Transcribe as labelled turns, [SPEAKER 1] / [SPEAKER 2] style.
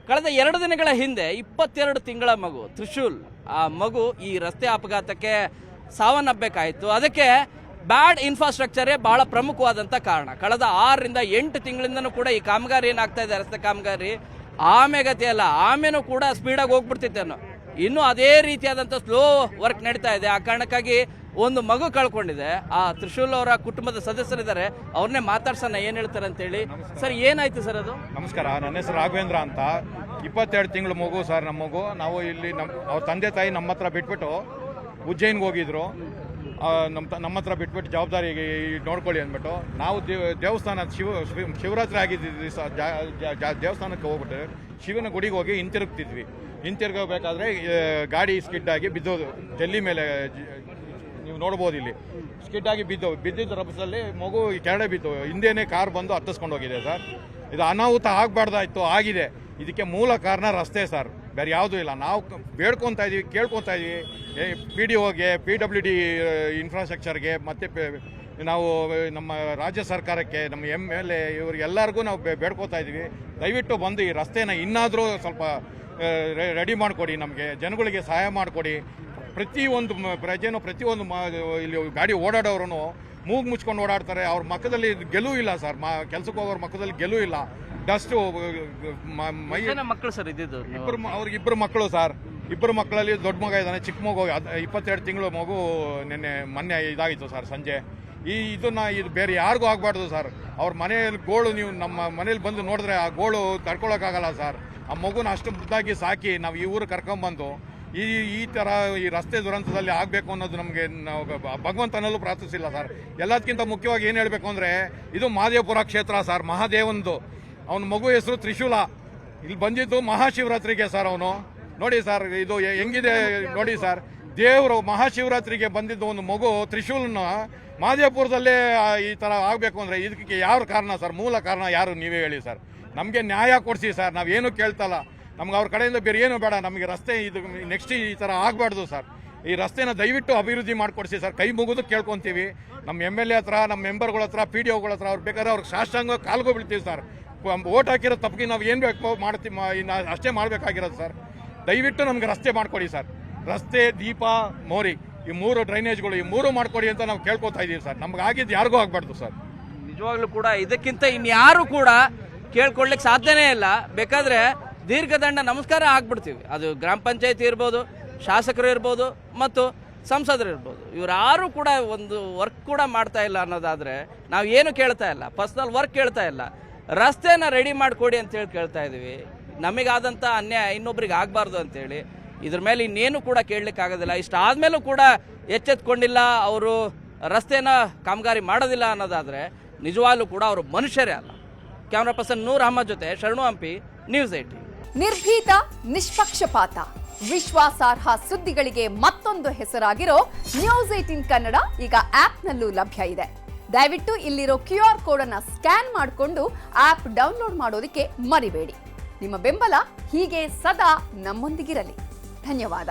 [SPEAKER 1] ಕಳೆದ 2 ದಿನಗಳ ಹಿಂದೆ 22 ತಿಂಗಳ ಮಗು ತ್ರಿಶೂಲ್ ಆ ಮಗು ಈ ರಸ್ತೆ ಅಪಘಾತಕ್ಕೆ ಸಾವನ್ನಪ್ಪಬೇಕಾಯಿತು. ಅದಕ್ಕೆ ಬ್ಯಾಡ್ ಇನ್ಫ್ರಾಸ್ಟ್ರಕ್ಚರೇ ಬಹಳ ಪ್ರಮುಖವಾದಂಥ ಕಾರಣ. ಕಳೆದ 6 ರಿಂದ 8 ತಿಂಗಳಿಂದನೂ ಕೂಡ ಈ ಕಾಮಗಾರಿ ಏನಾಗ್ತಾ ಇದೆ, ರಸ್ತೆ ಕಾಮಗಾರಿ ಆಮೆಗತಿ ಅಲ್ಲ, ಆಮೇನೂ ಕೂಡ ಸ್ಪೀಡಾಗಿ ಹೋಗ್ಬಿಡ್ತಿತ್ತೇನೋ. ಇನ್ನೂ ಅದೇ ರೀತಿಯಾದಂಥ ಸ್ಲೋ ವರ್ಕ್ ನಡೀತಾ ಇದೆ. ಆ ಕಾರಣಕ್ಕಾಗಿ ಒಂದು ಮಗು ಕಳ್ಕೊಂಡಿದೆ. ಆ ತ್ರಿಶೂಲ್ ಅವರ ಕುಟುಂಬದ ಸದಸ್ಯರಿದ್ದಾರೆ, ಅವ್ರನ್ನೇ ಮಾತಾಡ್ಸೋಣ ಏನು ಹೇಳ್ತಾರೆ ಅಂತೇಳಿ. ಸರ್, ಏನಾಯ್ತು ಸರ್ ಅದು?
[SPEAKER 2] ನಮಸ್ಕಾರ, ನನ್ನ ಹೆಸರು ರಾಘವೇಂದ್ರ ಅಂತ. 22 ತಿಂಗಳ ಮಗು ಸರ್ ನಮ್ಮ ಮಗು. ನಾವು ಇಲ್ಲಿ ಅವ್ರ ತಂದೆ ತಾಯಿ ನಮ್ಮ ಹತ್ರ ಬಿಟ್ಬಿಟ್ಟು ಉಜ್ಜಯಿನ್ಗೆ ಹೋಗಿದ್ರು. ನಮ್ಮ ಹತ್ರ ಬಿಟ್ಬಿಟ್ಟು ಜವಾಬ್ದಾರಿ ನೋಡ್ಕೊಳ್ಳಿ ಅಂದ್ಬಿಟ್ಟು ನಾವು ದೇವಸ್ಥಾನ ಶಿವರಾತ್ರಿ ಆಗಿದ್ದಿದ್ವಿ. ದೇವಸ್ಥಾನಕ್ಕೆ ಹೋಗ್ಬಿಟ್ಟು ಶಿವನ ಗುಡಿಗೆ ಹೋಗಿ ಹಿಂತಿರುಗಬೇಕಾದ್ರೆ ಗಾಡಿ ಸ್ಕಿಡ್ ಆಗಿ ಬಿದ್ದೋದು. ಜಲ್ಲಿ ಮೇಲೆ ನೀವು ನೋಡ್ಬೋದು, ಇಲ್ಲಿ ಸ್ಕಿಡ್ ಆಗಿ ಬಿದ್ದಿದ್ದ ರಭಸದಲ್ಲಿ ಮಗು ಕೆಳಗಡೆ ಬಿದ್ದು ಹಿಂದೆನೇ ಕಾರ್ ಬಂದು ಹತ್ತಿಸ್ಕೊಂಡು ಹೋಗಿದೆ ಸರ್. ಇದು ಅನಾಹುತ ಆಗಬಾರ್ದಾಯ್ತು, ಆಗಿದೆ. ಇದಕ್ಕೆ ಮೂಲ ಕಾರಣ ರಸ್ತೆ ಸರ್, ಬೇರೆ ಯಾವುದೂ ಇಲ್ಲ. ನಾವು ಬೇಡ್ಕೊತಾ ಇದೀವಿ, ಕೇಳ್ಕೊತಾ ಇದೀವಿ PDOಗೆ, PWD ಇನ್ಫ್ರಾಸ್ಟ್ರಕ್ಚರ್ಗೆ, ಮತ್ತು ನಾವು ನಮ್ಮ ರಾಜ್ಯ ಸರ್ಕಾರಕ್ಕೆ, ನಮ್ಮ MLA ಇವರಿಗೆಲ್ಲರಿಗೂ ನಾವು ಬೇಡ್ಕೊತಾ ಇದೀವಿ, ದಯವಿಟ್ಟು ಬಂದು ಈ ರಸ್ತೆನ ಇನ್ನಾದರೂ ಸ್ವಲ್ಪ ರೆಡಿ ಮಾಡಿಕೊಡಿ, ನಮಗೆ ಜನಗಳಿಗೆ ಸಹಾಯ ಮಾಡಿಕೊಡಿ. ಪ್ರತಿಯೊಂದು ಪ್ರತಿಯೊಂದು ಇಲ್ಲಿ ಗಾಡಿ ಓಡಾಡೋರು ಮೂಗು ಮುಚ್ಕೊಂಡು ಓಡಾಡ್ತಾರೆ. ಅವ್ರ ಮಕ್ಕದಲ್ಲಿ ಗೆಲುವು ಇಲ್ಲ ಸರ್, ಕೆಲ್ಸಕ್ಕೆ ಹೋಗೋರ ಮಕ್ಕದಲ್ಲಿ ಗೆಲುವು ಇಲ್ಲ. ಡಸ್ಟು
[SPEAKER 1] ಮಕ್ಕಳು ಸರ್ ಇದ್ದಿದ್ದು
[SPEAKER 2] ಅವ್ರಿಗಿಬ್ಬರು ಮಕ್ಕಳು ಸರ್. ಇಬ್ಬರು ಮಕ್ಕಳಲ್ಲಿ ದೊಡ್ಡ ಮಗ ಇದ್ದಾನೆ, ಚಿಕ್ಕ ಮಗು 22 ತಿಂಗಳು ಮಗು ಮೊನ್ನೆ ಇದಾಗಿತ್ತು ಸರ್ ಸಂಜೆ. ಇದು ಬೇರೆ ಯಾರಿಗೂ ಆಗಬಾರ್ದು ಸರ್. ಅವ್ರ ಮನೆಯಲ್ಲಿ ಗೋಳು ನೀವು ನಮ್ಮ ಮನೇಲಿ ಬಂದು ನೋಡಿದ್ರೆ ಆ ಗೋಳು ತಡ್ಕೊಳಕ್ಕಾಗಲ್ಲ ಸರ್. ಆ ಮಗುನ ಅಷ್ಟು ಮುದ್ದಾಗಿ ಸಾಕಿ ನಾವು ಈ ಊರು ಕರ್ಕೊಂಬಂದು ಈ ಥರ ಈ ರಸ್ತೆ ದುರಂತದಲ್ಲಿ ಆಗಬೇಕು ಅನ್ನೋದು ನಮಗೆ ನಾವು ಭಗವಂತನಲ್ಲೂ ಪ್ರಾರ್ಥಿಸಿಲ್ಲ ಸರ್. ಎಲ್ಲದಕ್ಕಿಂತ ಮುಖ್ಯವಾಗಿ ಏನು ಹೇಳಬೇಕು ಅಂದರೆ, ಇದು ಮಹಾದೇವಪುರ ಕ್ಷೇತ್ರ ಸರ್, ಮಹಾದೇವಂದು. ಅವನ ಮಗು ಹೆಸರು ತ್ರಿಶೂಲ. ಇಲ್ಲಿ ಬಂದಿದ್ದು ಮಹಾಶಿವರಾತ್ರಿಗೆ ಸರ್. ಅವನು ನೋಡಿ ಸರ್, ಇದು ಹೆಂಗಿದೆ ನೋಡಿ ಸರ್. ದೇವರು ಮಹಾಶಿವರಾತ್ರಿಗೆ ಬಂದಿದ್ದು ಒಂದು ಮಗು ತ್ರಿಶೂಲನ ಮಹಾದೇವಪುರದಲ್ಲೇ ಈ ಥರ ಆಗಬೇಕು ಅಂದರೆ ಇದಕ್ಕೆ ಯಾರು ಕಾರಣ ಸರ್? ಮೂಲ ಕಾರಣ ಯಾರು ನೀವೇ ಹೇಳಿ ಸರ್. ನಮಗೆ ನ್ಯಾಯ ಕೊಡಿಸಿ ಸರ್, ನಾವೇನು ಕೇಳ್ತಲ್ಲ. ನಮ್ಗೆ ಅವ್ರ ಕಡೆಯಿಂದ ಬೇರೆ ಏನು ಬೇಡ. ನಮಗೆ ರಸ್ತೆ ಇದು ನೆಕ್ಸ್ಟ್ ಈ ಥರ ಆಗಬಾರ್ದು ಸರ್. ಈ ರಸ್ತೆನ ದಯವಿಟ್ಟು ಅಭಿವೃದ್ಧಿ ಮಾಡಿಕೊಡಿಸಿ ಸರ್, ಕೈ ಮುಗಿದು ಕೇಳ್ಕೊತೀವಿ. ನಮ್ಮ MLA ಹತ್ರ, ನಮ್ಮ ಮೆಂಬರ್ಗಳ ಹತ್ರ, PDOಗಳ ಹತ್ರ ಅವ್ರು ಬೇಕಾದ್ರೆ ಅವ್ರಿಗೆ ಸಾಷ್ಟಾಂಗ ಕಾಲ್ಗೋ ಬೀಳ್ತೀವಿ ಸರ್. ಓಟ್ ಹಾಕಿರೋ ತಪ್ಪಿಗೆ ನಾವು ಏನು ಬೇಕು ಮಾಡ್ತೀವಿ, ಅಷ್ಟೇ ಮಾಡಬೇಕಾಗಿರೋದು ಸರ್. ದಯವಿಟ್ಟು ನಮ್ಗೆ ರಸ್ತೆ ಮಾಡಿಕೊಡಿ ಸರ್. ರಸ್ತೆ, ದೀಪ, ಮೋರಿ, ಈ 3 ಡ್ರೈನೇಜ್ಗಳು, ಈ 3 ಮಾಡಿಕೊಡಿ ಅಂತ ನಾವು ಕೇಳ್ಕೊತಾ ಇದ್ದೀವಿ ಸರ್. ನಮ್ಗೆ ಆಗಿದ್ದು ಯಾರಿಗೂ ಆಗಬಾರ್ದು ಸರ್.
[SPEAKER 1] ನಿಜವಾಗ್ಲೂ ಕೂಡ ಇದಕ್ಕಿಂತ ಇನ್ಯಾರು ಕೂಡ ಕೇಳ್ಕೊಳ್ಳಿಕ್ಕೆ ಸಾಧ್ಯನೇ ಇಲ್ಲ. ಬೇಕಾದ್ರೆ ದೀರ್ಘದಂಡ ನಮಸ್ಕಾರ ಆಗ್ಬಿಡ್ತೀವಿ. ಅದು ಗ್ರಾಮ ಪಂಚಾಯತಿ ಇರ್ಬೋದು, ಶಾಸಕರು ಇರ್ಬೋದು, ಮತ್ತು ಸಂಸದರು ಇರ್ಬೋದು. ಇವರಾರು ಕೂಡ ಒಂದು ವರ್ಕ್ ಕೂಡ ಮಾಡ್ತಾ ಇಲ್ಲ ಅನ್ನೋದಾದರೆ ನಾವು ಏನು ಕೇಳ್ತಾ ಇಲ್ಲ, ಪರ್ಸ್ನಲ್ ವರ್ಕ್ ಕೇಳ್ತಾ ಇಲ್ಲ, ರಸ್ತೆನ ರೆಡಿ ಮಾಡಿಕೊಡಿ ಅಂತೇಳಿ ಕೇಳ್ತಾ ಇದ್ದೀವಿ. ನಮಗಾದಂಥ ಅನ್ಯಾಯ ಇನ್ನೊಬ್ರಿಗೆ ಆಗಬಾರ್ದು ಅಂತೇಳಿ ಇದ್ರ ಮೇಲೆ ಇನ್ನೇನು ಕೂಡ ಕೇಳಲಿಕ್ಕಾಗೋದಿಲ್ಲ. ಇಷ್ಟಾದಮೇಲೂ ಕೂಡ ಎಚ್ಚೆತ್ಕೊಂಡಿಲ್ಲ, ಅವರು ರಸ್ತೆನ ಕಾಮಗಾರಿ ಮಾಡೋದಿಲ್ಲ ಅನ್ನೋದಾದರೆ ನಿಜವಾಗ್ಲೂ ಕೂಡ ಅವರು ಮನುಷ್ಯರೇ ಅಲ್ಲ. ಕ್ಯಾಮ್ರಾ ಪರ್ಸನ್ ನೂರ್ ಅಹಮದ್ ಜೊತೆ ಶರಣು ಹಂಪಿ, ನ್ಯೂಸ್ 18.
[SPEAKER 3] ನಿರ್ಭೀತ, ನಿಷ್ಪಕ್ಷಪಾತ, ವಿಶ್ವಾಸಾರ್ಹ ಸುದ್ದಿಗಳಿಗೆ ಮತ್ತೊಂದು ಹೆಸರಾಗಿರೋ ನ್ಯೂಸ್ 18 ಕನ್ನಡ ಈಗ ಆಪ್ನಲ್ಲೂ ಲಭ್ಯ ಇದೆ. ದಯವಿಟ್ಟು ಇಲ್ಲಿರೋ QR ಕೋಡ್ ಅನ್ನ ಸ್ಕ್ಯಾನ್ ಮಾಡಿಕೊಂಡು ಆಪ್ ಡೌನ್ಲೋಡ್ ಮಾಡೋದಕ್ಕೆ ಮರಿಬೇಡಿ. ನಿಮ್ಮ ಬೆಂಬಲ ಹೀಗೆ ಸದಾ ನಮ್ಮೊಂದಿಗಿರಲಿ. ಧನ್ಯವಾದ.